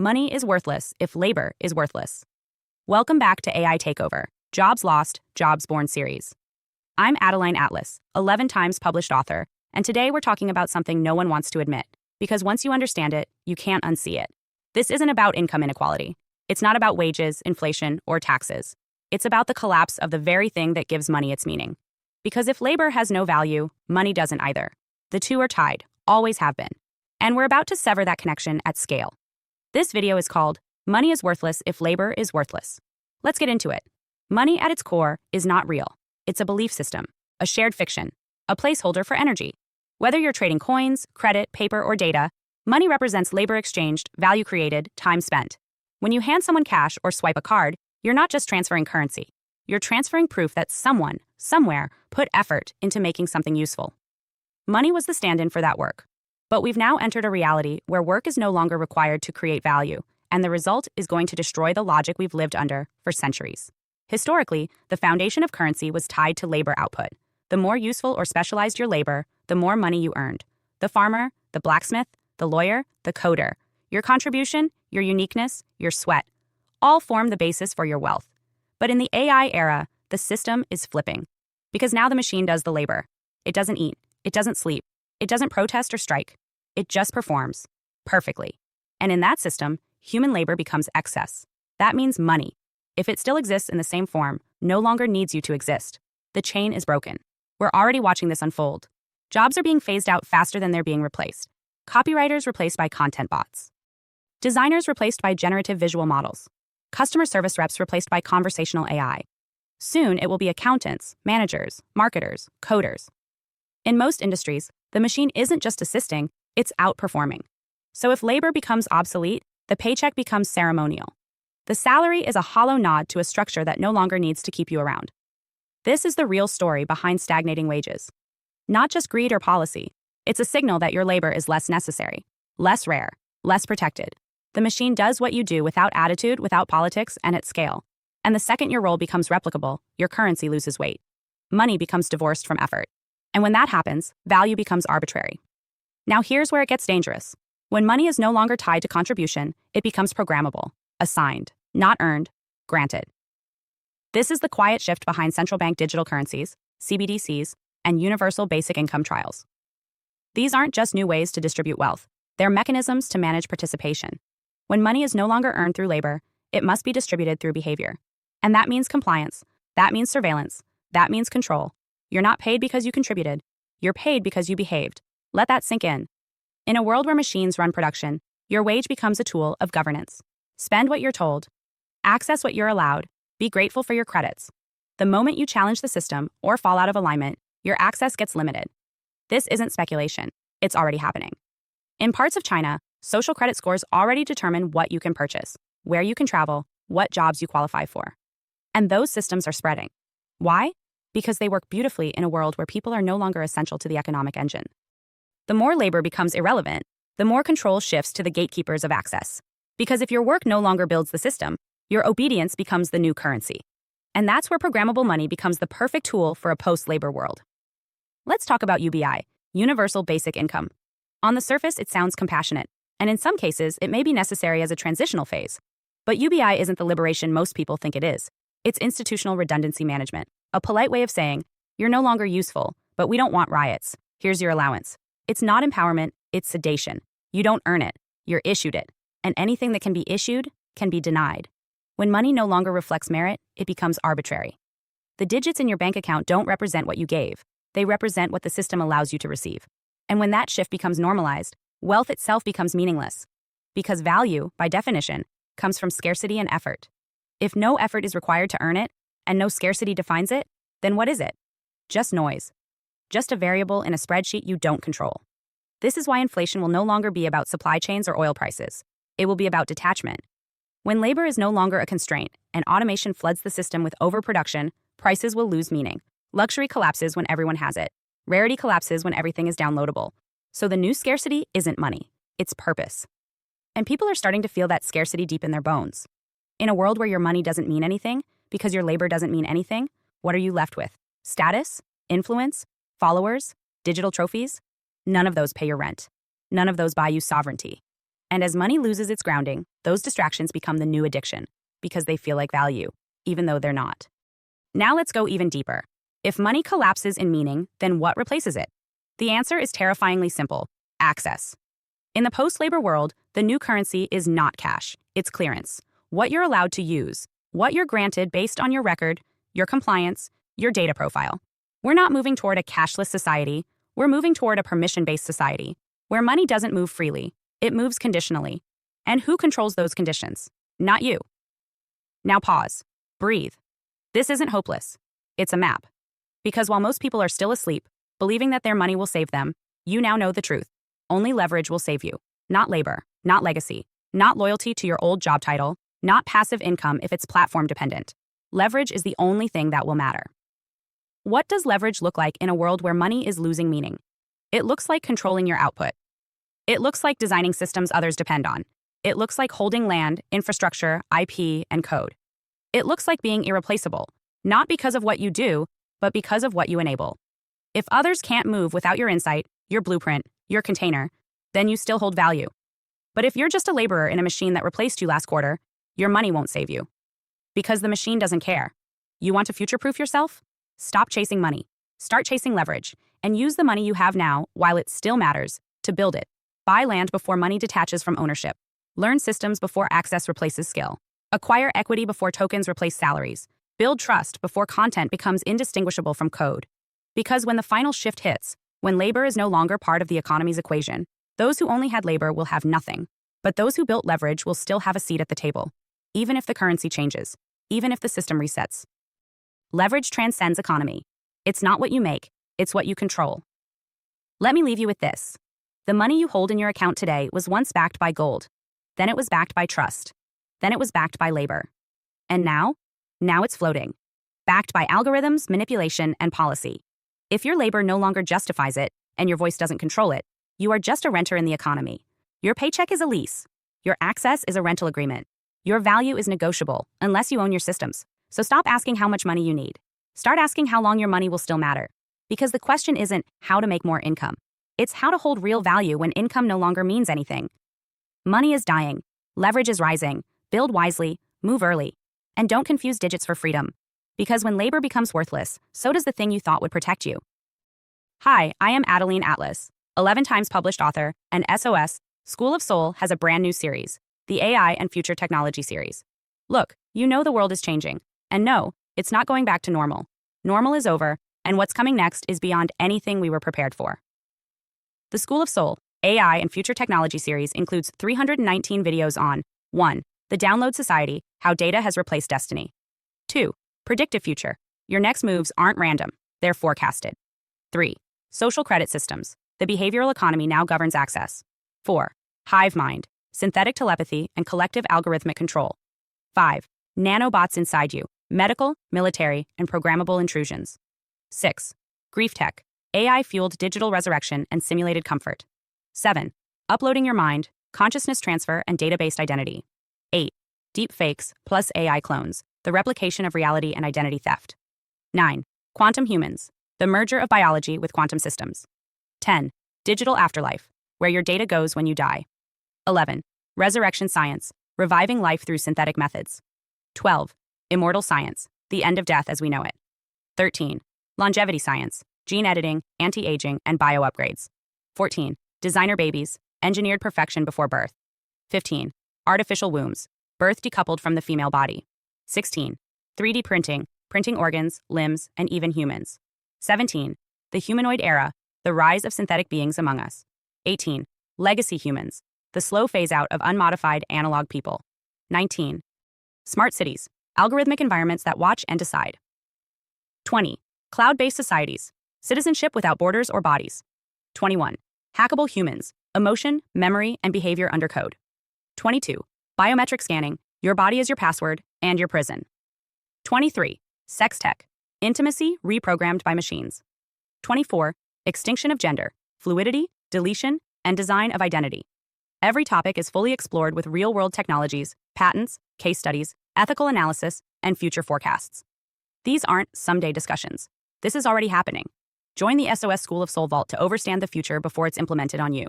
Money is worthless if labor is worthless. Welcome back to AI Takeover, Jobs Lost, Jobs Born series. I'm Adeline Atlas, 11 times published author, and today we're talking about something no one wants to admit, because once you understand it, you can't unsee it. This isn't about income inequality. It's not about wages, inflation, or taxes. It's about the collapse of the very thing that gives money its meaning. Because if labor has no value, money doesn't either. The two are tied, always have been. And we're about to sever that connection at scale. This video is called, Money is Worthless If Labor is Worthless. Let's get into it. Money at its core is not real. It's a belief system, a shared fiction, a placeholder for energy. Whether you're trading coins, credit, paper, or data, money represents labor exchanged, value created, time spent. When you hand someone cash or swipe a card, you're not just transferring currency. You're transferring proof that someone, somewhere, put effort into making something useful. Money was the stand-in for that work. But we've now entered a reality where work is no longer required to create value, and the result is going to destroy the logic we've lived under for centuries. Historically, the foundation of currency was tied to labor output. The more useful or specialized your labor, the more money you earned. The farmer, the blacksmith, the lawyer, the coder. Your contribution, your uniqueness, your sweat, all form the basis for your wealth. But in the AI era, the system is flipping. Because now the machine does the labor. It doesn't eat. It doesn't sleep. It doesn't protest or strike. It just performs. Perfectly. And in that system, human labor becomes excess. That means money. If it still exists in the same form, no longer needs you to exist. The chain is broken. We're already watching this unfold. Jobs are being phased out faster than they're being replaced. Copywriters replaced by content bots. Designers replaced by generative visual models. Customer service reps replaced by conversational AI. Soon, it will be accountants, managers, marketers, coders. In most industries, the machine isn't just assisting, it's outperforming. So if labor becomes obsolete, the paycheck becomes ceremonial. The salary is a hollow nod to a structure that no longer needs to keep you around. This is the real story behind stagnating wages. Not just greed or policy, it's a signal that your labor is less necessary, less rare, less protected. The machine does what you do without attitude, without politics, and at scale. And the second your role becomes replicable, your currency loses weight. Money becomes divorced from effort. And when that happens, value becomes arbitrary. Now here's where it gets dangerous. When money is no longer tied to contribution, it becomes programmable, assigned, not earned, granted. This is the quiet shift behind central bank digital currencies, CBDCs, and universal basic income trials. These aren't just new ways to distribute wealth. They're mechanisms to manage participation. When money is no longer earned through labor, it must be distributed through behavior. And that means compliance. That means surveillance. That means control. You're not paid because you contributed. You're paid because you behaved. Let that sink in. In a world where machines run production, your wage becomes a tool of governance. Spend what you're told. Access what you're allowed. Be grateful for your credits. The moment you challenge the system or fall out of alignment, your access gets limited. This isn't speculation. It's already happening. In parts of China, social credit scores already determine what you can purchase, where you can travel, what jobs you qualify for. And those systems are spreading. Why? Because they work beautifully in a world where people are no longer essential to the economic engine. The more labor becomes irrelevant, the more control shifts to the gatekeepers of access. Because if your work no longer builds the system, your obedience becomes the new currency. And that's where programmable money becomes the perfect tool for a post-labor world. Let's talk about UBI, Universal Basic Income. On the surface, it sounds compassionate, and in some cases, it may be necessary as a transitional phase. But UBI isn't the liberation most people think it is. It's institutional redundancy management, a polite way of saying, you're no longer useful, but we don't want riots. Here's your allowance. It's not empowerment, it's sedation. You don't earn it, you're issued it. And anything that can be issued can be denied. When money no longer reflects merit, it becomes arbitrary. The digits in your bank account don't represent what you gave. They represent what the system allows you to receive. And when that shift becomes normalized, wealth itself becomes meaningless. Because value, by definition, comes from scarcity and effort. If no effort is required to earn it, and no scarcity defines it, then what is it? Just noise. Just a variable in a spreadsheet you don't control. This is why inflation will no longer be about supply chains or oil prices. It will be about detachment. When labor is no longer a constraint and automation floods the system with overproduction, prices will lose meaning. Luxury collapses when everyone has it. Rarity collapses when everything is downloadable. So the new scarcity isn't money, it's purpose. And people are starting to feel that scarcity deep in their bones. In a world where your money doesn't mean anything, because your labor doesn't mean anything, what are you left with? Status? Influence? Followers? Digital trophies? None of those pay your rent. None of those buy you sovereignty. And as money loses its grounding, those distractions become the new addiction because they feel like value, even though they're not. Now let's go even deeper. If money collapses in meaning, then what replaces it? The answer is terrifyingly simple: access. In the post-labor world, the new currency is not cash, it's clearance. What you're allowed to use, what you're granted based on your record, your compliance, your data profile. We're not moving toward a cashless society, we're moving toward a permission-based society, where money doesn't move freely, it moves conditionally. And who controls those conditions? Not you. Now pause. Breathe. This isn't hopeless. It's a map. Because while most people are still asleep, believing that their money will save them, you now know the truth. Only leverage will save you. Not labor, not legacy, not loyalty to your old job title, not passive income if it's platform dependent. Leverage is the only thing that will matter. What does leverage look like in a world where money is losing meaning? It looks like controlling your output. It looks like designing systems others depend on. It looks like holding land, infrastructure, IP, and code. It looks like being irreplaceable, not because of what you do, but because of what you enable. If others can't move without your insight, your blueprint, your container, then you still hold value. But if you're just a laborer in a machine that replaced you last quarter, your money won't save you. Because the machine doesn't care. You want to future-proof yourself? Stop chasing money. Start chasing leverage, and use the money you have now, while it still matters, to build it. Buy land before money detaches from ownership. Learn systems before access replaces skill. Acquire equity before tokens replace salaries. Build trust before content becomes indistinguishable from code. Because when the final shift hits, when labor is no longer part of the economy's equation, those who only had labor will have nothing. But those who built leverage will still have a seat at the table, even if the currency changes, even if the system resets. Leverage transcends economy. It's not what you make, it's what you control. Let me leave you with this. The money you hold in your account today was once backed by gold. Then it was backed by trust. Then it was backed by labor. And now? Now it's floating. Backed by algorithms, manipulation, and policy. If your labor no longer justifies it, and your voice doesn't control it, you are just a renter in the economy. Your paycheck is a lease. Your access is a rental agreement. Your value is negotiable, unless you own your systems. So stop asking how much money you need. Start asking how long your money will still matter. Because the question isn't how to make more income. It's how to hold real value when income no longer means anything. Money is dying. Leverage is rising. Build wisely. Move early. And don't confuse digits for freedom. Because when labor becomes worthless, so does the thing you thought would protect you. Hi, I am Adeline Atlas, 11 times published author, and SOS, School of Soul has a brand new series, the AI and Future Technology series. Look, you know the world is changing. And no, it's not going back to normal. Normal is over, and what's coming next is beyond anything we were prepared for. The School of Soul, AI and Future Technology series includes 319 videos on 1. The Download Society, How Data Has Replaced Destiny. 2. Predictive Future. Your next moves aren't random, they're forecasted. 3. Social Credit Systems. The behavioral economy now governs access. 4. Hive Mind. Synthetic telepathy and collective algorithmic control. 5. Nanobots inside you. Medical, military, and programmable intrusions. 6. Grief Tech. AI-fueled digital resurrection and simulated comfort. 7. Uploading your mind, consciousness transfer, and data-based identity. 8. Deep fakes plus AI clones. The replication of reality and identity theft. 9. Quantum humans. The merger of biology with quantum systems. 10. Digital afterlife, where your data goes when you die. 11. Resurrection science, reviving life through synthetic methods. 12. Immortal science, the end of death as we know it. 13. Longevity science, gene editing, anti-aging, and bio-upgrades. 14. Designer babies, engineered perfection before birth. 15. Artificial wombs, birth decoupled from the female body. 16. 3D printing, printing organs, limbs, and even humans. 17. The humanoid era, the rise of synthetic beings among us. 18. Legacy humans, the slow phase-out of unmodified analog people. 19. Smart cities, algorithmic environments that watch and decide. 20. Cloud-based societies, citizenship without borders or bodies. 21. Hackable humans, emotion, memory, and behavior under code. 22. Biometric scanning, your body is your password and your prison. 23. Sex tech, intimacy reprogrammed by machines. 24. Extinction of gender, fluidity, deletion, and design of identity. Every topic is fully explored with real-world technologies, patents, case studies, ethical analysis, and future forecasts. These aren't someday discussions. This is already happening. Join the SOS School of Soul Vault to overstand the future before it's implemented on you.